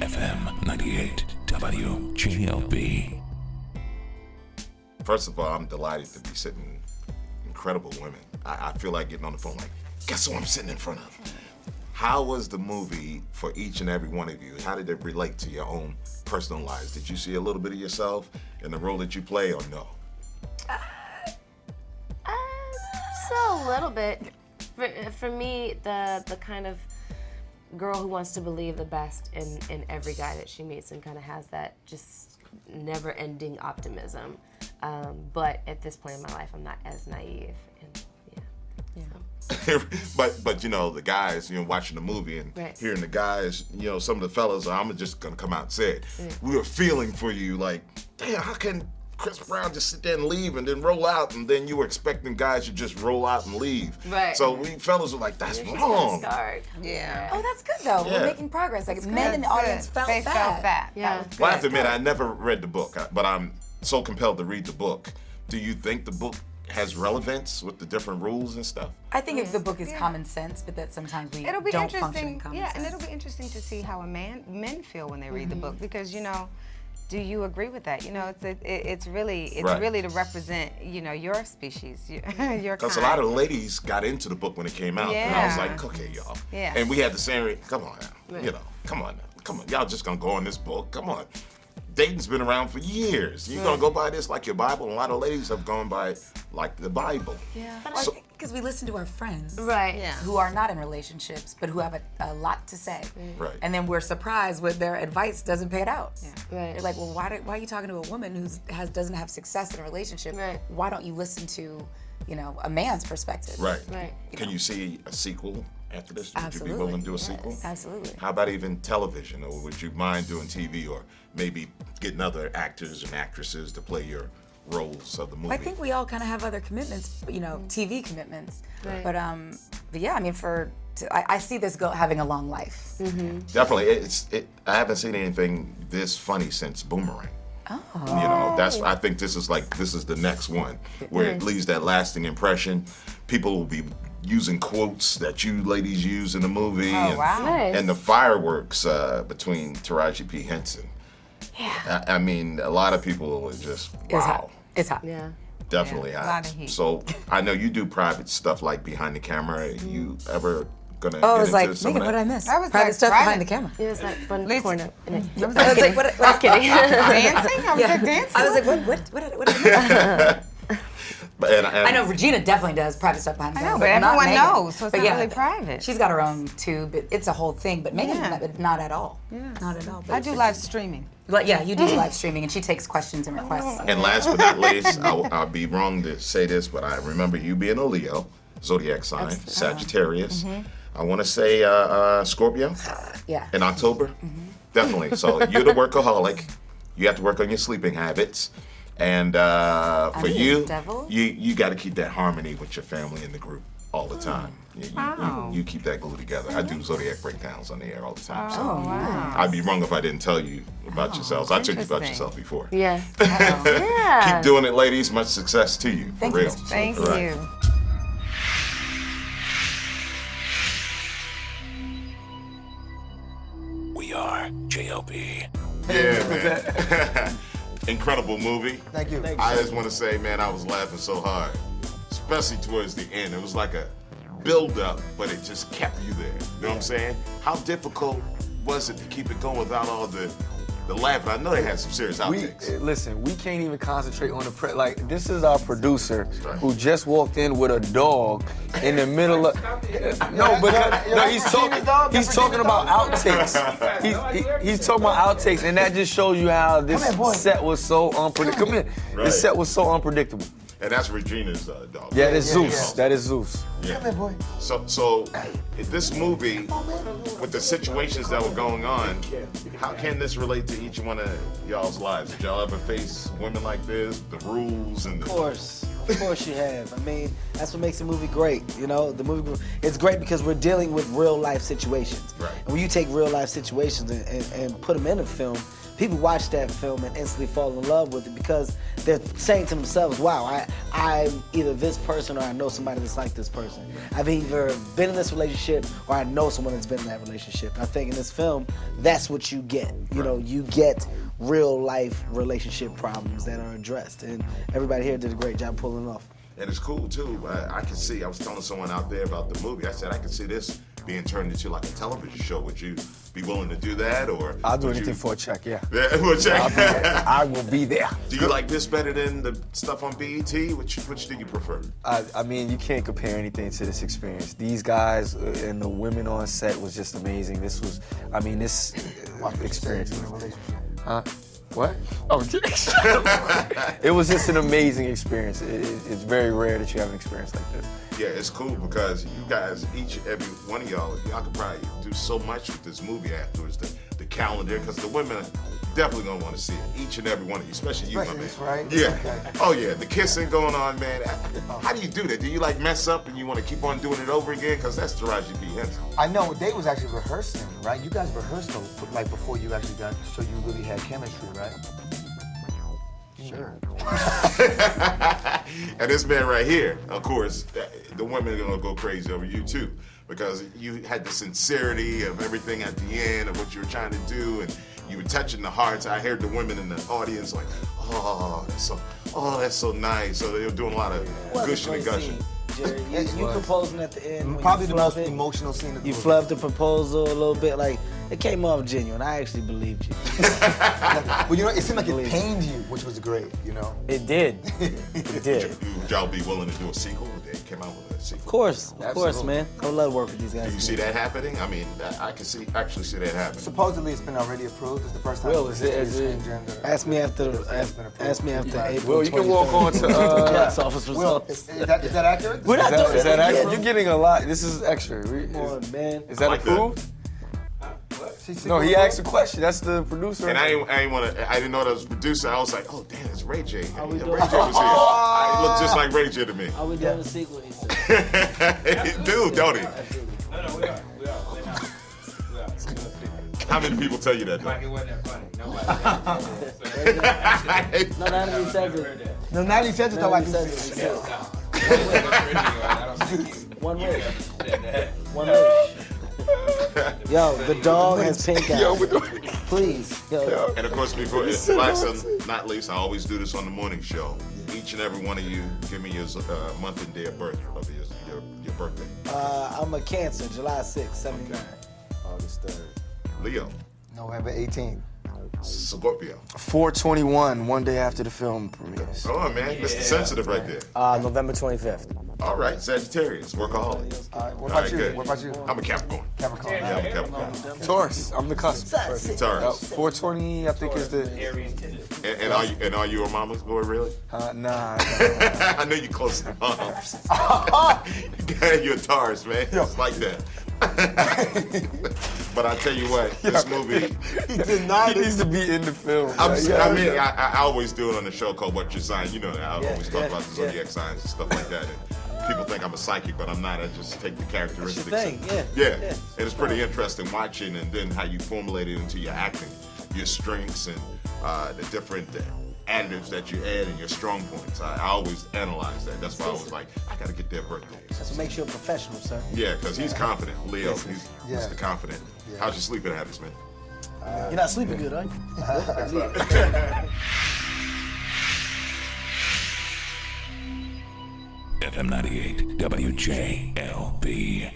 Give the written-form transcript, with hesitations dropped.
FM 98 WJLB. First of all, I'm delighted to be sitting incredible women. I feel like getting on the phone like, guess who I'm sitting in front of? How was the movie for each and every one of you? How did it relate to your own personal lives? Did you see a little bit of yourself in the role that you play or no? So a little bit. For me, the kind of girl who wants to believe the best in every guy that she meets and kind of has that just never-ending optimism. But at this point in my life, I'm not as naive. And but you know, the guys, you know, watching the movie and hearing the guys, you know, some of the fellas, I'm just gonna come out and say it. We were feeling for you, like, damn, how can Chris Brown just sit there and leave and then roll out, and then you were expecting guys to just roll out and leave. Right. So we fellas were like, that's wrong. Yeah. Oh, that's good though. Yeah. We're making progress. Like men in the audience felt that. Yeah. Well, I have to admit, I never read the book, but I'm so compelled to read the book. Do you think the book has relevance with the different rules and stuff? I think the book is common sense, but that sometimes we It'll be don't function interesting. in common Yeah, sense. and it'll be interesting to see how men feel when they read the book, because you know, do you agree with that? You know, it's really to represent, you know, your species, your kind. Because a lot of the ladies got into the book when it came out, and I was Yeah. like, okay, y'all. Yeah. And we had the same, come on now, you know, come on, y'all just gonna go on this book, come on. Dating's been around for years. You're gonna go by this like your Bible, and a lot of ladies have gone by like the Bible. Yeah, So- because we listen to our friends, Right. who are not in relationships, but who have a lot to say. Right. And then we're surprised when their advice doesn't pay it out. Right. They're like, well, why are you talking to a woman who doesn't have success in a relationship? Right. Why don't you listen to, you know, a man's perspective? Right. Right. Can you see a sequel after this? Would Absolutely. you be willing to do a Yes, sequel? absolutely. How about even television, or would you mind doing TV, or maybe getting other actors and actresses to play your roles of the movie? I think we all kind of have other commitments, you know, TV commitments. Right. But yeah, I mean, I see this having a long life. Definitely. I haven't seen anything this funny since Boomerang. Oh. You know, I think this is the next one where it leaves that lasting impression. People will be using quotes that you ladies use in the movie. Oh, wow. Nice. And the fireworks between Taraji P. Henson. Yeah. I mean, a lot of people are just, It's wow. hot. It's hot. Yeah. Definitely Yeah, a hot. lot of heat. So I know you do private stuff like behind the camera. You ever gonna Oh, get it was like, into some Megan, of what that? did I miss? I was Private like, stuff private. behind the camera. It was like one Listen. corner in it. I was like, what? I'm kidding. Dancing? I was like dancing. I was like, what did I miss? And I know Regina definitely does private stuff behind the I know, camera. but not everyone Megan. knows, so it's But not yeah, really private. She's got her own too, but it's a whole thing. But Megan, Yeah. not at all. Yeah. Not at all. But I do live streaming. Like, yeah, you do live streaming, and she takes questions and requests. And last but not least, I'll be wrong to say this, but I remember you being a Leo, zodiac sign, Sagittarius. I want to say Scorpio Yeah. in October. Definitely. So you're the workaholic. You have to work on your sleeping habits. And for mean, you, devil. you got to keep that harmony with your family and the group all the time. You keep that glue together. I do zodiac breakdowns on the air all the time. So Oh, wow. I'd be wrong if I didn't tell you about yourselves. I told you about interesting. yourself before. Yeah. Yeah. Keep doing it, ladies. Much success to you. Thank for you, real. Mr. Chase. Thank All right. you. We are JLB. Yeah, man. Incredible movie. Thank you. I just want to say, man, I was laughing so hard, especially towards the end. It was like a build-up, but it just kept you there. You know what I'm saying? How difficult was it to keep it going without all the laughing? I know they had some serious outtakes. Listen, we can't even concentrate on the like. This is our producer who just walked in with a dog in the middle of. No, but no, he's talking about outtakes. He's talking about outtakes, and that just shows you how this set was so unpredictable. Come here, Right. this set was so unpredictable. And that's Regina's dog. Yeah, that's Zeus. That is Zeus. Yeah. So this movie, with the situations that were going on, how can this relate to each one of y'all's lives? Did y'all ever face women like this? The rules and Of course you have. I mean, that's what makes the movie great. You know, the movie, it's great because we're dealing with real life situations. Right. And when you take real life situations and put them in a film, people watch that film and instantly fall in love with it because they're saying to themselves, wow, I'm either this person or I know somebody that's like this person. I've either been in this relationship or I know someone that's been in that relationship. I think in this film, that's what you get. You know, you get real life relationship problems that are addressed, and everybody here did a great job pulling it off. And it's cool too. I can see. I was telling someone out there about the movie. I said I could see this being turned into like a television show. Would you be willing to do that, or I'll do anything for a check. Yeah. Yeah, for a check. I will be there. Do you like this better than the stuff on BET? Which do you prefer? I mean, you can't compare anything to this experience. These guys and the women on set was just amazing. This was, I mean, this experience. Huh? What? Oh, it was just an amazing experience. It's very rare that you have an experience like this. Yeah, it's cool because you guys, each and every one of y'all could probably do so much with this movie afterwards. The calendar, because the women are definitely gonna want to see it. Each and every one of you, especially you, my man. Right? Yeah. Okay. Oh yeah, the kissing going on, man. How do you do that? Do you like mess up and you want to keep on doing it over again? Because that's Taraji P. Henson. I know they was actually rehearsing, right? You guys rehearsed like before you actually got, so you really had chemistry, right? Sure. And this man right here, of course, the women are gonna go crazy over you too, because you had the sincerity of everything at the end of what you were trying to do, and you were touching the hearts. I heard the women in the audience like, oh, that's so nice. So they were doing a lot of gushing and gushing. Jerry, you proposing at the end. Probably the most emotional scene of the You movie. flubbed the proposal a little bit, like it came off genuine. I actually believed you. Well, you know, it seemed like it pained you, which was great, you know? It did. It did. Would y'all be willing to do a sequel? They came out with a sequel. Of course, man. I would love to work with these guys. Do you see that happening? I mean, I can actually see that happening. Supposedly it's been already approved. It's the first time. Will, is it? Ask me after April. Will, you can walk on to. box office Will, results. is that accurate? We're not doing Is that that. accurate? You're getting a lot. This is extra. Come on, man. Is that like approved? No, he asked a question. That's the producer. And I didn't know that was a producer. I was like, oh damn, it's Ray J. Are we Yeah, doing- Ray J was here. He looked just like Ray J to me. Are we doing a sequel? He said. Dude, don't he? No, we are. We are. How many people tell you that? Like it wasn't that funny. Nobody. No, Natalie says it. No, 90 cents is how I Natalie can says say it. One wish. One wish. Yo, the dog has pink eyes. Please. Yo. And of course, before last and not least, I always do this on the morning show. Each and every one of you, give me your month and day of birth of your birthday. I'm a Cancer, July 6th, 79. August 3rd. Leo, November 18th. Scorpio. 4/21, one day after the film premieres. Come on, man. Mr. Sensitive right there. November 25th. All right, Sagittarius, workaholic. What All about right, you? good. What about you? I'm a Capricorn. Capricorn. Yeah, I'm a Capricorn. Taurus, I'm the cusp. Taurus. 4/20, I think is the. And are you a mama's boy, really? Nah. I know you close to moms. You're a Taurus, man. It's like that. But I tell you what, this movie. He needs to be in the film. I always do it on the show called What's Your Sign. You know that. I always talk about the zodiac signs and stuff like that. And people think I'm a psychic, but I'm not. I just take the characteristics. That's your thing, Yeah. And it's pretty interesting watching and then how you formulate it into your acting, your strengths and the different additives that you add and your strong points. I always analyze that. That's why I was like, I gotta get their birthdays. That's what makes you a professional, sir. Yeah, because he's confident. Leo, he's Mr. Confident. How's your sleeping habits, man? You're not sleeping good, are you? FM 98 WJLB.